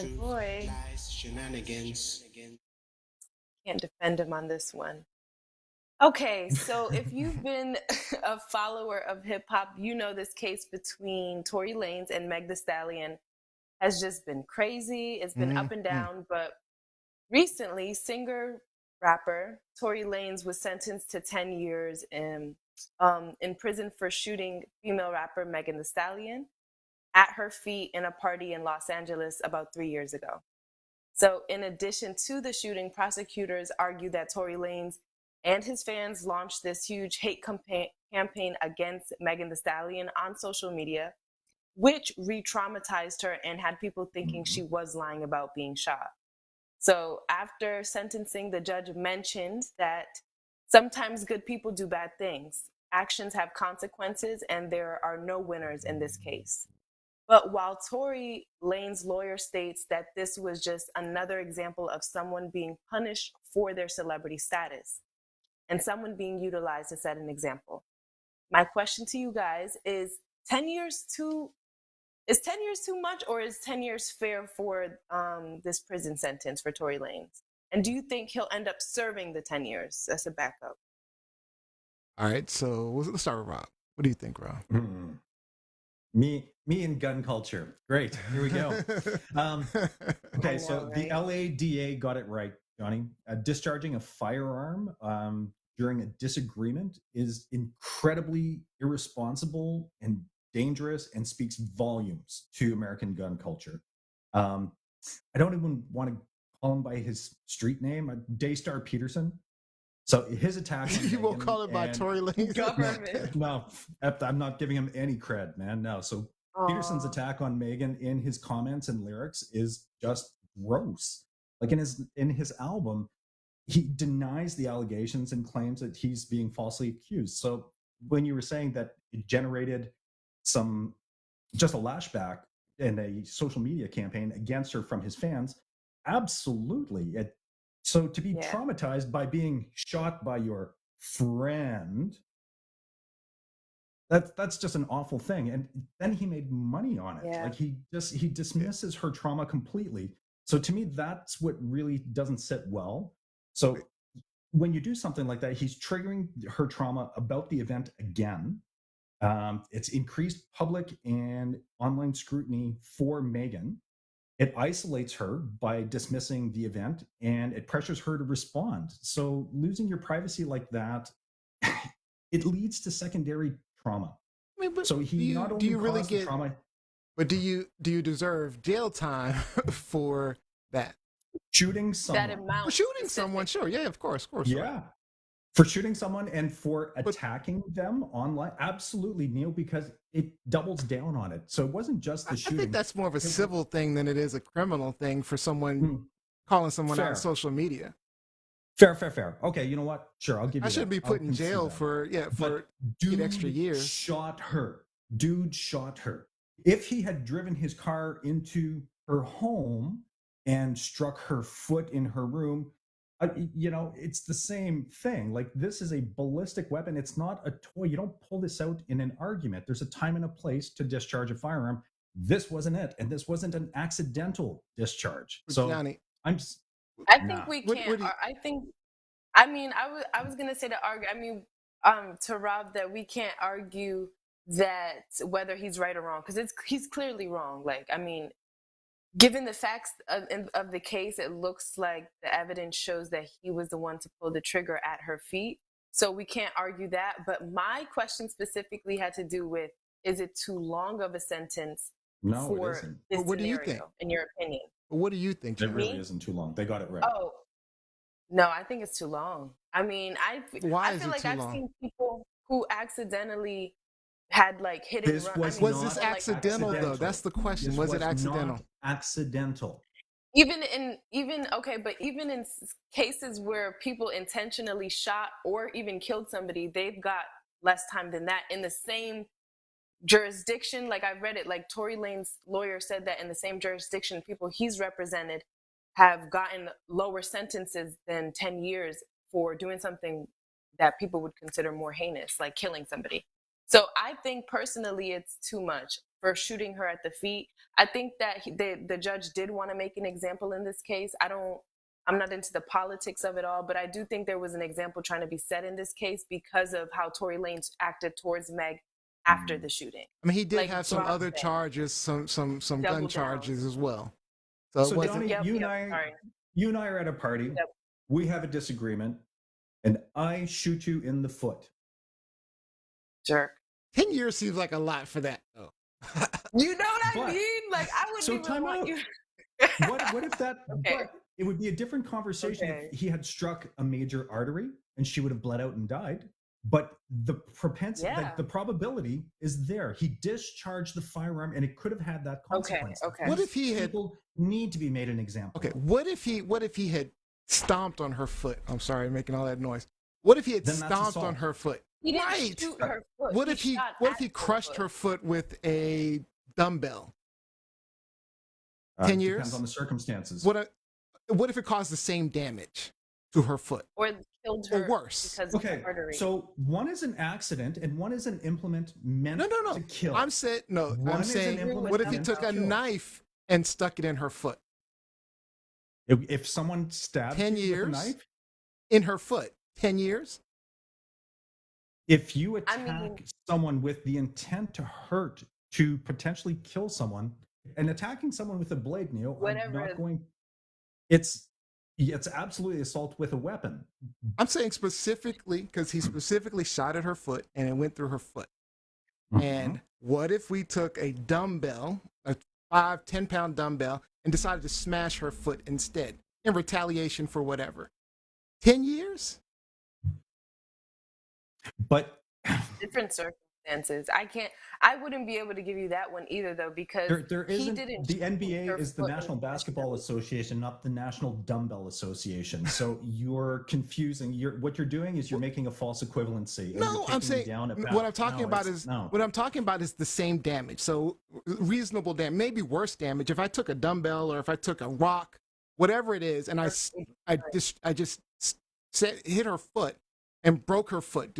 Oh boy, Shenanigans. can't defend him on this one. Okay, so if you've been a follower of hip hop, you know this case between Tory Lanez and Meg Thee Stallion has just been crazy. It's been up and Mm-hmm. down, but recently, singer rapper Tory Lanez was sentenced to 10 years in prison for shooting female rapper Megan Thee Stallion at her feet in a party in Los Angeles about 3 years ago. So, in addition to the shooting, prosecutors argue that Tory Lanez and his fans launched this huge hate campaign against Megan Thee Stallion on social media, which re traumatized her and had people thinking she was lying about being shot. So, after sentencing, the judge mentioned that sometimes good people do bad things. Actions have consequences, and there are no winners in this case. But while Tory Lanez's lawyer states that this was just another example of someone being punished for their celebrity status and someone being utilized to set an example, my question to you guys is 10 years too is 10 years too much, or is 10 years fair for this prison sentence for Tory Lanez? And do you think he'll end up serving the 10 years as a backup? All right, so let's start with Rob. What do you think, Rob? Me and gun culture. Great. Here we go. Okay, so right? the LADA got it right, Johnny. Discharging a firearm during a disagreement is incredibly irresponsible and dangerous and speaks volumes to American gun culture. I don't even want to call him by his street name, Daystar Peterson. So his attack on You won't Megan call it by and- Tory Lanez? Government. No, I'm not giving him any cred, man. No. So Peterson's attack on Megan in his comments and lyrics is just gross. Like in his album, he denies the allegations and claims that he's being falsely accused. So when you were saying that it generated just a lashback and a social media campaign against her from his fans, absolutely. So to be traumatized by being shot by your friend, that's just an awful thing. And then he made money on it. Yeah. Like he dismisses her trauma completely. So to me, that's what really doesn't sit well. So when you do something like that, he's triggering her trauma about the event again. It's increased public and online scrutiny for Megan. It isolates her by dismissing the event, and it pressures her to respond. So losing your privacy like that, it leads to secondary trauma. I mean, but So he not only caused the trauma, but do you deserve jail time for that? shooting someone. That amount. For shooting someone, sure, yeah, of course. Yeah. Right. For shooting someone and for attacking them online, absolutely, Neil, because it doubles down on it. So it wasn't just the shooting. I think that's more of a civil thing than it is a criminal thing for someone calling someone out on social media. Fair. Okay, you know what? Sure, I'll give you I shouldn't be put in jail for 8 extra years. Dude shot her. If he had driven his car into her home and struck her foot in her room, it's the same thing. Like, this is a ballistic weapon. It's not a toy. You don't pull this out in an argument. There's a time and a place to discharge a firearm. This wasn't it, and this wasn't an accidental discharge. So Johnny, I think we can't. I was gonna say to argue. To Rob, that we can't argue that whether he's right or wrong, because he's clearly wrong. Like, given the facts of the case, it looks like the evidence shows that he was the one to pull the trigger at her feet. So we can't argue that. But my question specifically had to do with, is it too long of a sentence for this scenario, what do you think? in your opinion? What do you think, Johnny? It really isn't too long. They got it right. Oh, no, I think it's too long. I feel like I've seen people who accidentally had like hit and run. Was this accidental though? That's the question. Was it accidental? Accidental. Even in cases where people intentionally shot or even killed somebody, they've got less time than that in the same jurisdiction. Like, I read it, like Tory Lanez's lawyer said that in the same jurisdiction, people he's represented have gotten lower sentences than 10 years for doing something that people would consider more heinous, like killing somebody. So I think personally it's too much. for shooting her at the feet. I think that the judge did want to make an example in this case. I'm not into the politics of it all, but I do think there was an example trying to be set in this case because of how Tory Lanez acted towards Meg after the shooting. I mean, he did have some other charges, some gun charges as well. So Donnie, you and I are at a party. Yep. We have a disagreement, and I shoot you in the foot. Jerk. 10 years seems like a lot for that, though. You know what I mean? Like, I wouldn't even want you. What if that? Okay. But it would be a different conversation if he had struck a major artery and she would have bled out and died. But the propensity, like the probability is there. He discharged the firearm, and it could have had that consequence. Okay. What if he had? People need to be made an example. Okay. What if he had stomped on her foot? I'm sorry, I'm making all that noise. What if he had stomped on her foot? He didn't shoot her foot. What if he crushed her foot with a dumbbell? 10 years? Depends on the circumstances. What if it caused the same damage to her foot? Or killed her, or worse? Because of the artery. So one is an accident and one is an implement meant to kill. I'm saying, what if he took a knife and stuck it in her foot? If someone stabbed 10 you years with a knife? In her foot, 10 years? If you attack someone with the intent to hurt, to potentially kill someone, and attacking someone with a blade, Neil, it's absolutely assault with a weapon. I'm saying specifically because he specifically shot at her foot and it went through her foot. Mm-hmm. And what if we took a dumbbell, a 5-10-pound dumbbell, and decided to smash her foot instead in retaliation for whatever? 10 years? But different circumstances. I wouldn't be able to give you that one either, though, because there isn't. The NBA is the National Basketball Association, not the National Dumbbell Association. So you're confusing. What you're doing is you're making a false equivalency. No, I'm saying what I'm talking about is the same damage. So reasonable damage, maybe worse damage. If I took a dumbbell or if I took a rock, whatever it is, and I just hit her foot and broke her foot,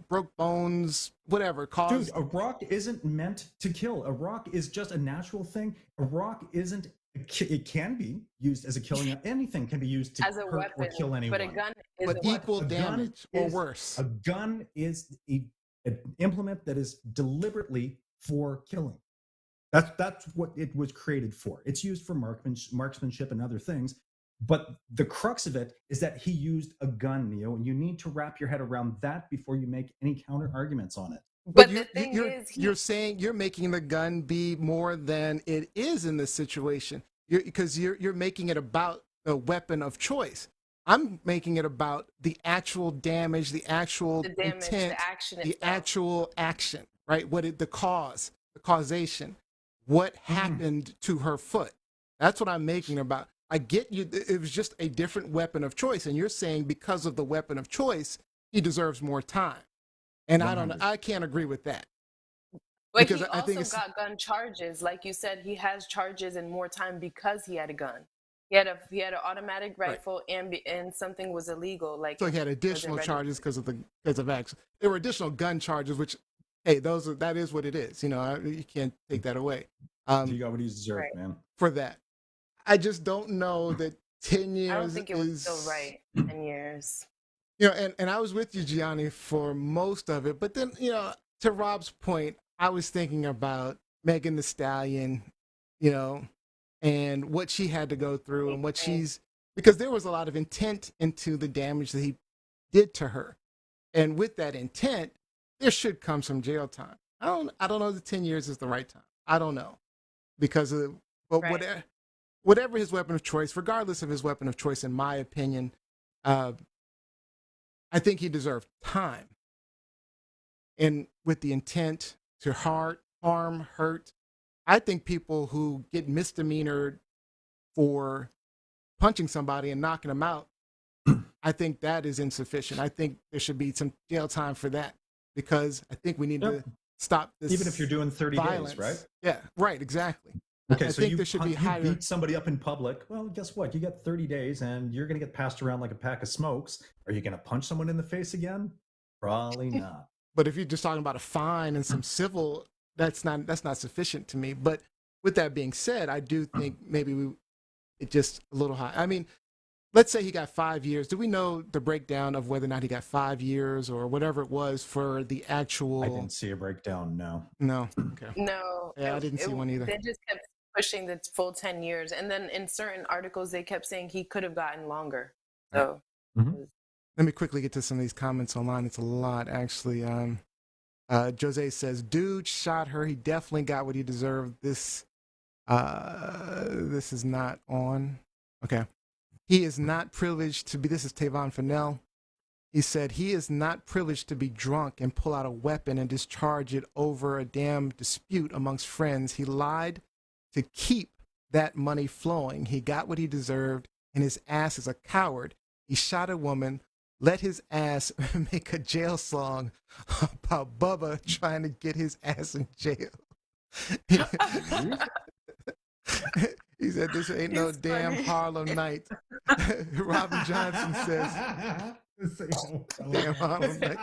broke bones, whatever. Dude, a rock isn't meant to kill. A rock is just a natural thing. A rock isn't. It can be used as a killing. Anything can be used to hurt weapon, or kill anyone. But a gun is equal damage or worse. A gun is an implement that is deliberately for killing. That's what it was created for. It's used for marksmanship and other things. But the crux of it is that he used a gun, Neo, and you need to wrap your head around that before you make any counter arguments on it. But you're saying you're making the gun be more than it is in this situation, because you're making it about a weapon of choice. I'm making it about the actual damage, the actual intent, the actual action, right? The causation, what happened to her foot. That's what I'm making about. I get you. It was just a different weapon of choice. And you're saying because of the weapon of choice, he deserves more time. And 100. I can't agree with that. But because he also got gun charges. Like you said, he has charges and more time because he had a gun. He had an automatic rifle, right, and something was illegal. So he had additional charges because of accident. There were additional gun charges, which, hey, that is what it is. You know, you can't take that away. You got what he deserved, right, man. For that. I just don't know that 10 years. I don't think it was still right. 10 years. You know, and I was with you, Gianni, for most of it. But then, you know, to Rob's point, I was thinking about Megan Thee Stallion, you know, and what she had to go through and what because there was a lot of intent into the damage that he did to her. And with that intent, there should come some jail time. I don't know that 10 years is the right time. I don't know. Because of, but right, whatever his weapon of choice, regardless of his weapon of choice, in my opinion, I think he deserved time. And with the intent to harm, hurt, I think people who get misdemeanored for punching somebody and knocking them out, I think that is insufficient. I think there should be some jail time for that, because I think we need to stop this. Even if you're doing 30 violence. days, right? Yeah, right, exactly. Okay, I so think there should be higher. You beat somebody up in public. Well, guess what? You got 30 days and you're going to get passed around like a pack of smokes. Are you going to punch someone in the face again? Probably not. But if you're just talking about a fine and some civil, that's not sufficient to me. But with that being said, I do think maybe it just a little high. I mean, let's say he got 5 years. Do we know the breakdown of whether or not he got 5 years or whatever it was for the actual? I didn't see a breakdown. No. No. Okay. No, Yeah, I didn't see one either. they just kept pushing the full 10 years. And then in certain articles, they kept saying he could have gotten longer. So Mhm. Let me quickly get to some of these comments online. It's a lot, actually. Jose says, dude shot her. He definitely got what he deserved. This is not on. Okay. He is not privileged to be, this is Tavon Fennell. He said, he is not privileged to be drunk and pull out a weapon and discharge it over a damn dispute amongst friends. He lied to keep that money flowing. He got what he deserved, and his ass is a coward. He shot a woman, let his ass make a jail song about Bubba trying to get his ass in jail. He said, this ain't no damn Harlem Night. Robin Johnson says, damn Harlem Night.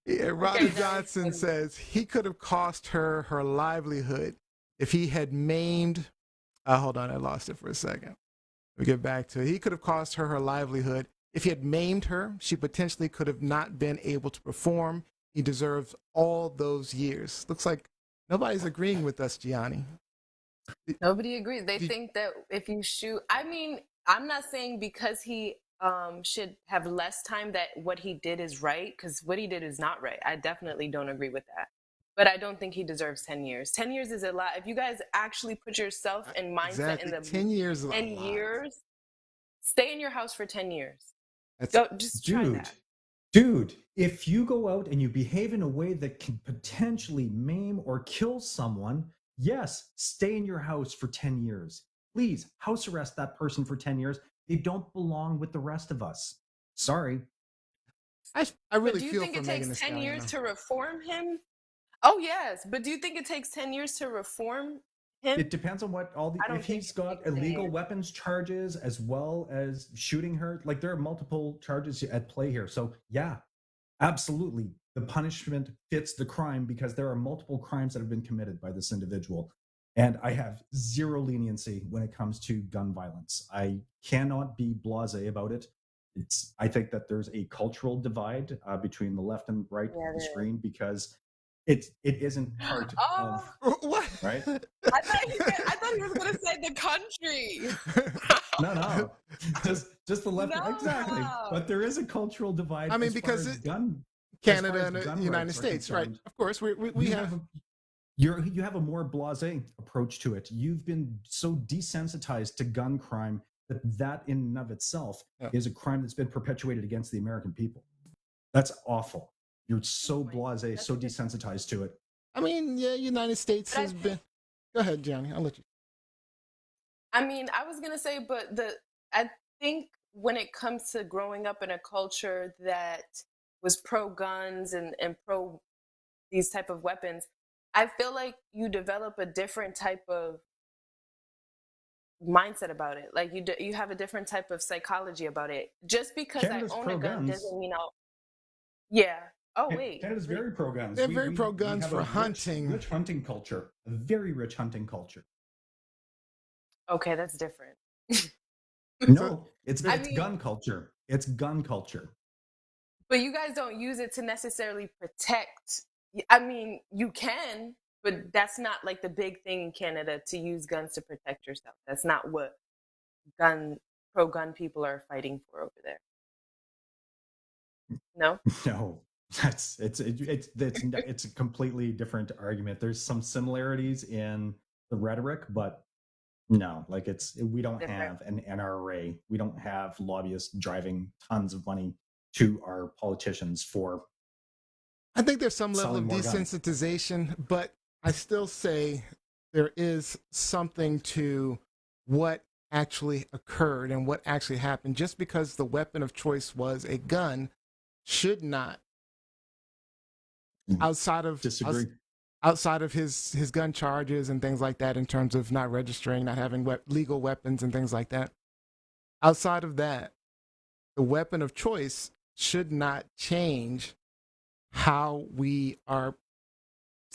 Yeah, Robin Johnson says, he could have cost her livelihood if he had maimed. Hold on, I lost it for a second. Let me get back to it. He could have cost her livelihood. If he had maimed her, she potentially could have not been able to perform. He deserves all those years. Looks like nobody's agreeing with us, Gianni. nobody agrees. They think that if you shoot, I mean, I'm not saying because he should have less time that what he did is right, because what he did is not right. I definitely don't agree with that. But I don't think he deserves 10 years. 10 years is a lot. If you guys actually put yourself in mindset in the 10 years is 10 a lot. years, stay in your house for 10 years. That's, Go, just try that. Dude, if you go out and you behave in a way that can potentially maim or kill someone, yes, stay in your house for 10 years. Please, house arrest that person for 10 years. They don't belong with the rest of us. Sorry. I really But do you feel think for it Megan takes Thee 10 years Stallion. to reform him? Oh, yes. But do you think it takes 10 years to reform him? It depends on what all the, I don't if think he's it got takes 10 illegal years. weapons charges as well as shooting her, like there are multiple charges at play here. So yeah, absolutely. The punishment fits the crime because there are multiple crimes that have been committed by this individual. And I have zero leniency when it comes to gun violence. I cannot be blasé about it. I think that there's a cultural divide between the left and right of the screen because it isn't part of What? right. I thought he was going to say the country. No, just the left. No. Exactly. But there is a cultural divide. I mean, as because far as gun, Canada as and gun the United rights are States, right? concerned, Of course, we have. You have a more blasé approach to it. You've been so desensitized to gun crime that in and of itself is a crime that's been perpetuated against the American people. That's awful. You're so blasé, so desensitized to it. I mean, yeah, United States has been. Go ahead, Gianni. I'll let you. I mean, I was going to say, but I think when it comes to growing up in a culture that was pro guns and pro these type of weapons, I feel like you develop a different type of mindset about it. Like you have a different type of psychology about it. Just because Canada's I own a gun pro-guns. doesn't mean I'll. Yeah. Oh wait. Canada's very pro guns. They're very pro guns for hunting. Rich hunting culture. A very rich hunting culture. Okay, that's different. No, it's I mean, gun culture. It's gun culture. But you guys don't use it to necessarily protect. I mean, you can, but that's not like the big thing in Canada to use guns to protect yourself. That's not what pro gun people are fighting for over there. No? No. It's a completely different argument. There's some similarities in the rhetoric, but no, like we don't have an NRA. We don't have lobbyists driving tons of money to our politicians for. I think there's some level of desensitization, but I still say there is something to what actually occurred and what actually happened. Just because the weapon of choice was a gun should not, outside of his gun charges and things like that, in terms of not registering, not having legal weapons and things like that. Outside of that, the weapon of choice should not change how we are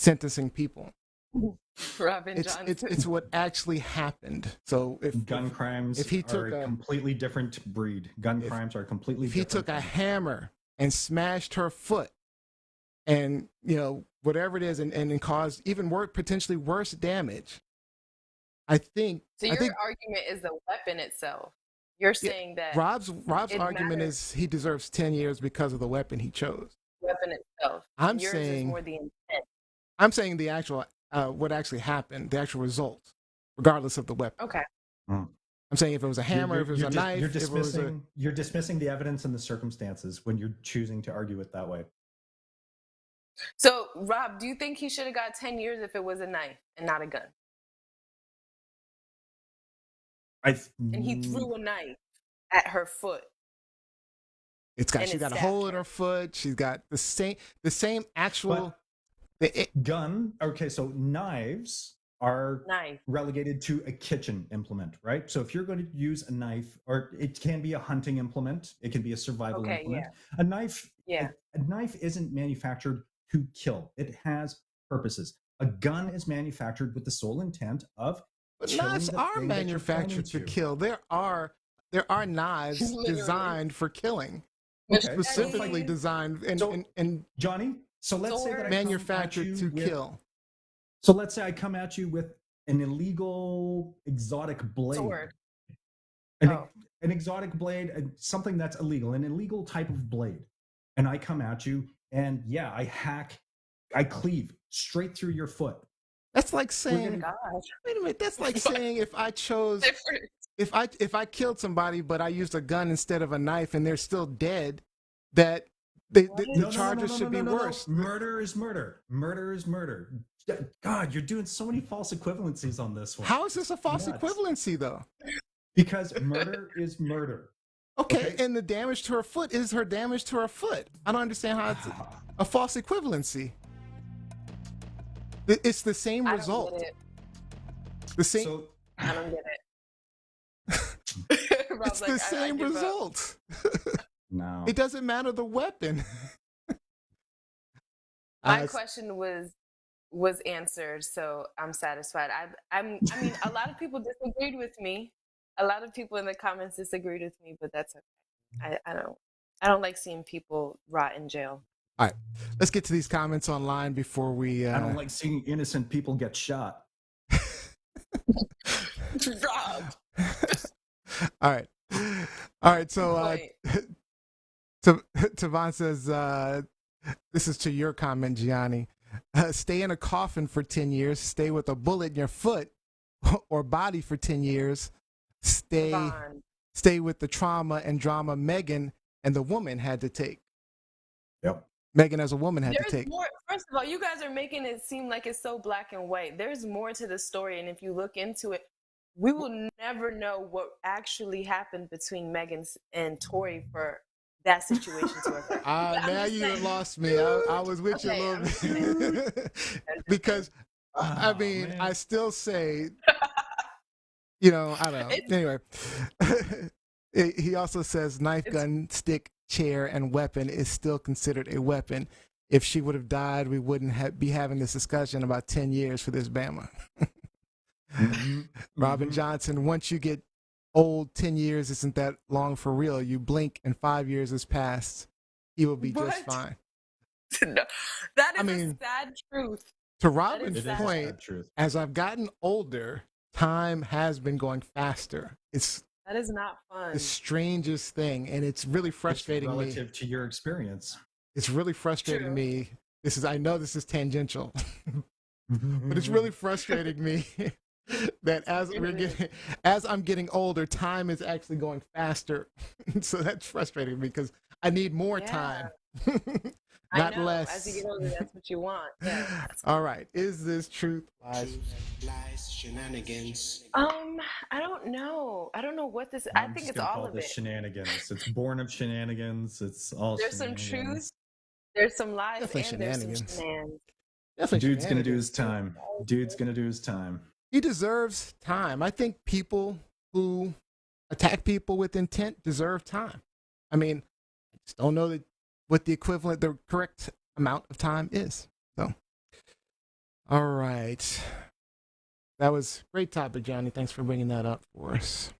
sentencing people. Robin It's Johnson. it's what actually happened. So if gun crimes if he are took a completely different breed. Gun crimes are completely if he different. took a hammer and smashed her foot, and whatever it is, and caused even potentially worse damage, I think. So your argument is the weapon itself. You're saying that Rob's argument matters. is he deserves 10 years because of the weapon he chose. Weapon itself. I'm Yours saying is more the intent. I'm saying the actual what actually happened, the actual result, regardless of the weapon. Okay. I'm saying if it was a hammer, if it was a knife, you're dismissing the evidence and the circumstances when you're choosing to argue it that way. So, Rob, do you think he should have got 10 years if it was a knife and not a gun? And he threw a knife at her foot. She's got a hole in her foot. She's got the same actual gun. Okay, so knives are relegated to a kitchen implement, right? So if you're going to use a knife, or it can be a hunting implement, it can be a survival implement. Yeah. A knife isn't manufactured to kill. It has purposes. A gun is manufactured with the sole intent of But knives are manufactured to kill. There are knives designed for killing, specifically designed and Johnny. So let's say that manufactured to kill. So let's say I come at you with an illegal exotic blade. Sword. An exotic blade, something that's illegal, an illegal type of blade, and I come at you, and I cleave straight through your foot. That's like saying, wait a minute. That's like saying if I killed somebody, but I used a gun instead of a knife, and they're still dead, that the charges should be worse. No. Murder is murder. Murder is murder. God, you're doing so many false equivalencies on this one. How is this a false equivalency, though? Because murder is murder. Okay, and the damage to her foot is her damage to her foot. I don't understand how it's a false equivalency. It's the same result. I don't get it. The same. I don't get it. It's the same result. No, it doesn't matter the weapon. My question was answered, so I'm satisfied. I mean, a lot of people disagreed with me. A lot of people in the comments disagreed with me, but that's okay. I don't like seeing people rot in jail. All right, let's get to these comments online before we. I don't like seeing innocent people get shot. Rob. All right. So, Tavon says, "This is to your comment, Gianni. Stay in a coffin for 10 years. Stay with a bullet in your foot or body for 10 years. Stay with the trauma and drama Megan and the woman had to take." Yep. Megan as a woman had to take. More, first of all, you guys are making it seem like it's so black and white. There's more to the story, and if you look into it, we will never know what actually happened between Megan and Tory for that situation to occur. Now you lost me. I was with you a little bit. Because, man. I still say, I don't know. Anyway, he also says knife, gun, stick, chair, and weapon is still considered a weapon. If she would have died, we wouldn't be having this discussion about 10 years for this Bama. Robin Johnson, once you get old, 10 years isn't that long for real. You blink and 5 years has passed. He will be just fine. No, that is a sad truth. To Robin's point, as I've gotten older, time has been going faster. That is not fun. The strangest thing, and it's really frustrating me. Relative to your experience. It's really frustrating me. I know this is tangential, but it's really frustrating me that as I'm getting older, time is actually going faster. So that's frustrating me because I need more time, not less. As you get older, that's what you want. Yeah. All right. Is this truth, lies? Lies, shenanigans. I don't know. I don't know what this. I think it's all of it. Shenanigans. It's born of shenanigans. It's all. There's some truth. There's some lies. Definitely and there's some shenanigans. Dude's gonna do his time. Dude's gonna do his time. He deserves time. I think people who attack people with intent deserve time. I just don't know what the correct amount of time is. So All right. That was a great topic, Johnny. Thanks for bringing that up for us.